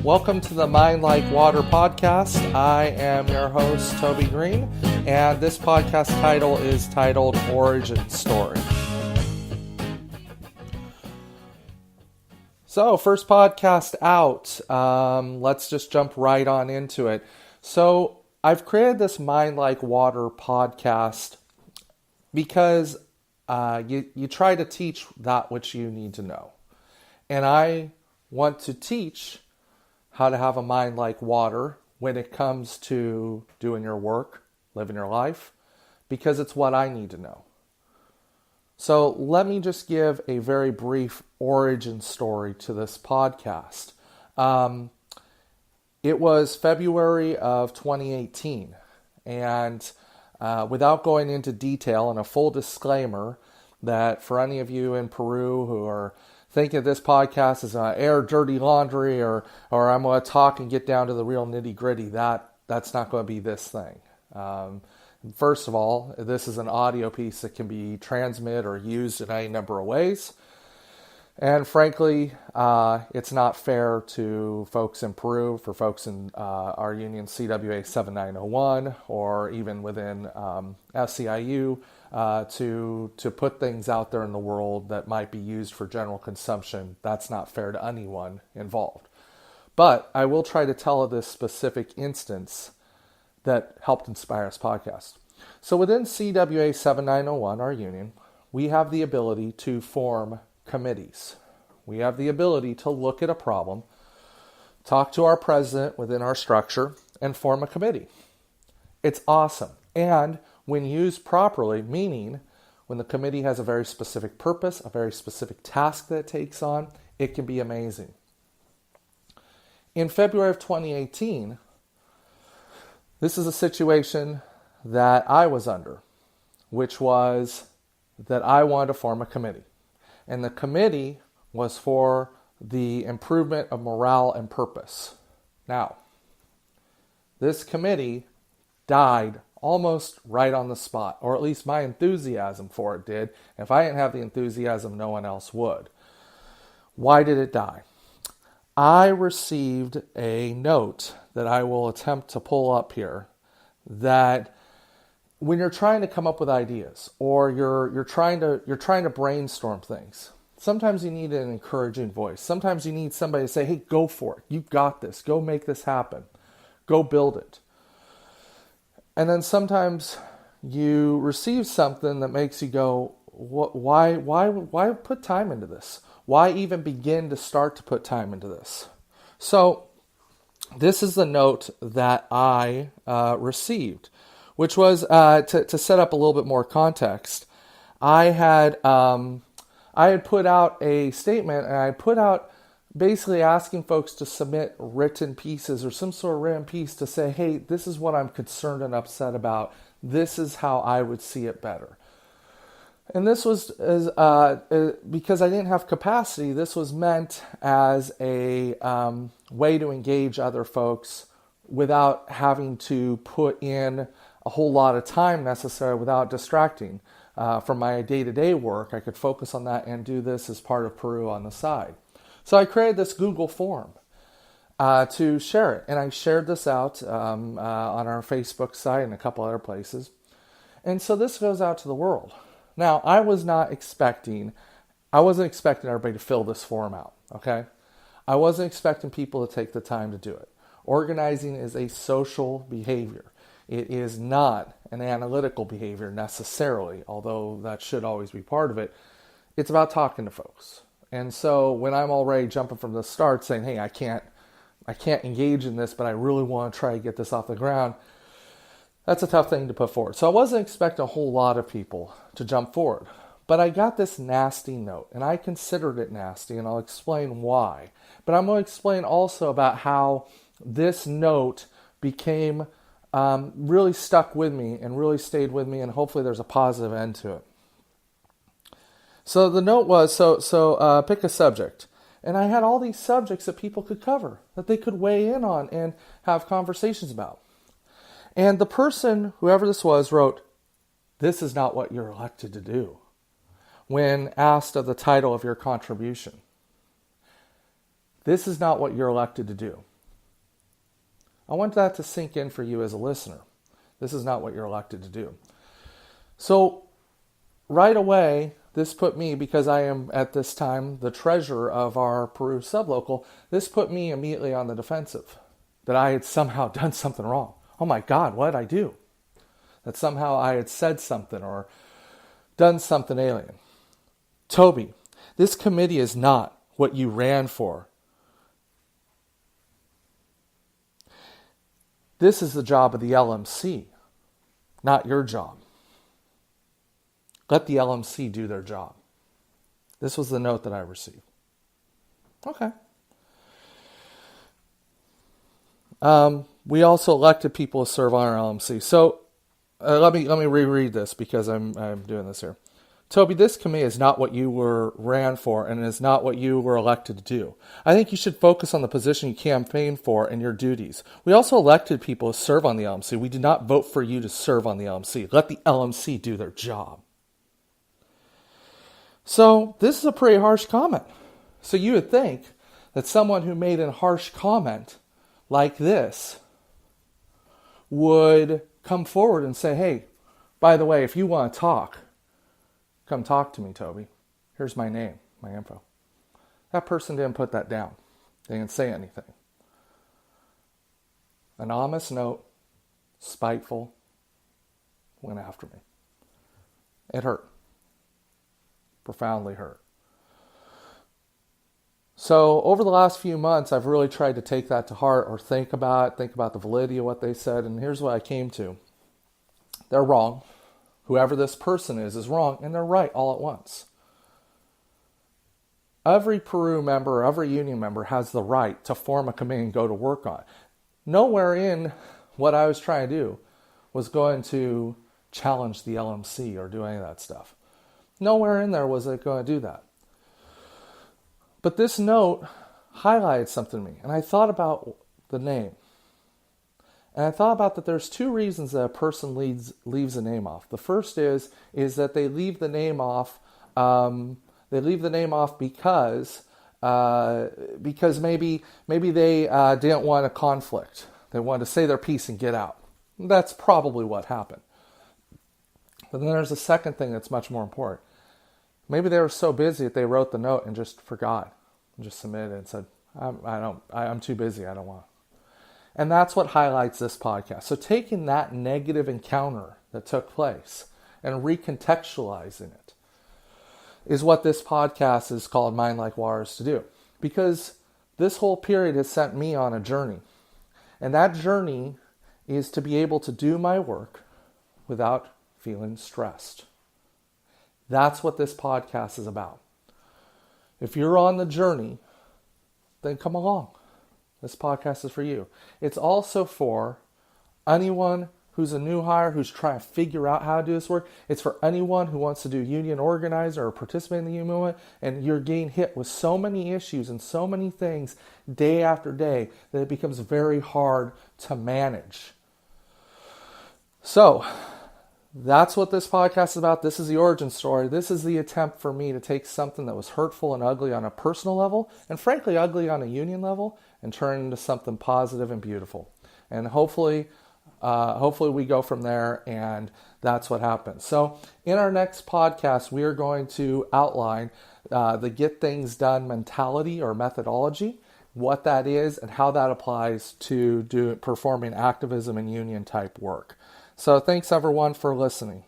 Welcome to the Mind Like Water podcast. I am your host, Toby Green, and this podcast title is titled Origin Story. So, first podcast out. Let's just jump right on into it. So, I've created this Mind Like Water podcast because you try to teach that which you need to know. And I want to teach how to have a mind like water when it comes to doing your work, living your life, because it's what I need to know. So let me just give a very brief origin story to this podcast. It was February of 2018, and without going into detail, and a full disclaimer that for any of you in Peru who are thinking this podcast is air dirty laundry or I'm going to talk and get down to the real nitty gritty, that's not going to be this thing. First of all, this is an audio piece that can be transmitted or used in any number of ways. And frankly, it's not fair to folks in Peru, for folks in our union CWA 7901, or even within SEIU, to put things out there in the world that might be used for general consumption. That's not fair to anyone involved. But I will try to tell this specific instance that helped inspire this podcast. So within CWA 7901, our union, we have the ability to form committees. We have the ability to look at a problem, talk to our president within our structure, and form a committee. It's awesome. And when used properly, meaning when the committee has a very specific purpose, a very specific task that it takes on, it can be amazing. In February of 2018, this is a situation that I was under, which was that I wanted to form a committee. And the committee was for the improvement of morale and purpose. Now, this committee died almost right on the spot, or at least my enthusiasm for it did. And if I didn't have the enthusiasm, no one else would. Why did it die? I received a note that I will attempt to pull up here, that when you're trying to come up with ideas, or you're trying to brainstorm things, sometimes you need an encouraging voice. Sometimes you need somebody to say, hey, go for it. You got this. Go make this happen. Go build it. And then sometimes you receive something that makes you go, why put time into this? Why even begin to start to put time into this? So this is the note that I received, which was, to set up a little bit more context, I had put out a statement, and I put out basically asking folks to submit written pieces or some sort of written piece to say, hey, this is what I'm concerned and upset about. This is how I would see it better. And this was, because I didn't have capacity, this was meant as a way to engage other folks without having to put in a whole lot of time necessary, without distracting from my day-to-day work. I could focus on that and do this as part of Peru on the side. So I created this Google form to share it. And I shared this out on our Facebook site and a couple other places. And so this goes out to the world. Now, I wasn't expecting everybody to fill this form out, okay? I wasn't expecting people to take the time to do it. Organizing is a social behavior. It is not an analytical behavior necessarily, although that should always be part of it. It's about talking to folks. And so when I'm already jumping from the start saying, hey, I can't engage in this, but I really want to try to get this off the ground, that's a tough thing to put forward. So I wasn't expecting a whole lot of people to jump forward. But I got this nasty note, and I considered it nasty, and I'll explain why. But I'm going to explain also about how this note became really stuck with me and really stayed with me, and hopefully there's a positive end to it. So the note was, pick a subject. And I had all these subjects that people could cover, that they could weigh in on and have conversations about. And the person, whoever this was, wrote, "This is not what you're elected to do," when asked of the title of your contribution. This is not what you're elected to do. I want that to sink in for you as a listener. This is not what you're elected to do. So right away, this put me, because I am at this time the treasurer of our Peru sublocal, this put me immediately on the defensive, that I had somehow done something wrong. Oh my God, what did I do? That somehow I had said something or done something alien. Toby, this committee is not what you ran for. This is the job of the LMC, not your job. Let the LMC do their job. This was the note that I received. Okay. We also elected people to serve on our LMC. So let me reread this because I'm doing this here. Toby, this committee is not what you ran for and is not what you were elected to do. I think you should focus on the position you campaigned for and your duties. We also elected people to serve on the LMC. We did not vote for you to serve on the LMC. Let the LMC do their job. So this is a pretty harsh comment. So you would think that someone who made a harsh comment like this would come forward and say, hey, by the way, if you want to talk, come talk to me, Toby. Here's my name, my info. That person didn't put that down. They didn't say anything. Anonymous note, spiteful, went after me. It hurt. Profoundly hurt. So over the last few months, I've really tried to take that to heart or think about the validity of what they said. And here's what I came to. They're wrong. Whoever this person is wrong, and they're right all at once. Every Peru member, every union member has the right to form a committee and go to work on it. Nowhere in what I was trying to do was going to challenge the LMC or do any of that stuff. Nowhere in there was it going to do that. But this note highlighted something to me, and I thought about the name. And I thought about that there's two reasons that a person leaves a name off. The first is that they leave the name off. Because maybe they didn't want a conflict. They wanted to say their piece and get out. That's probably what happened. But then there's a second thing that's much more important. Maybe they were so busy that they wrote the note and just forgot and just submitted it and said, I'm too busy. I don't want. And that's what highlights this podcast. So taking that negative encounter that took place and recontextualizing it is what this podcast is called Mind Like Waters to do. Because this whole period has sent me on a journey. And that journey is to be able to do my work without feeling stressed. That's what this podcast is about. If you're on the journey, then come along. This podcast is for you. It's also for anyone who's a new hire, who's trying to figure out how to do this work. It's for anyone who wants to do union organizer or participate in the union movement, and you're getting hit with so many issues and so many things day after day that it becomes very hard to manage. So, that's what this podcast is about. This is the origin story. This is the attempt for me to take something that was hurtful and ugly on a personal level, and frankly ugly on a union level, and turn it into something positive and beautiful. And hopefully we go from there, and that's what happens. So in our next podcast, we are going to outline the get things done mentality or methodology, what that is, and how that applies to performing activism and union type work. So thanks everyone for listening.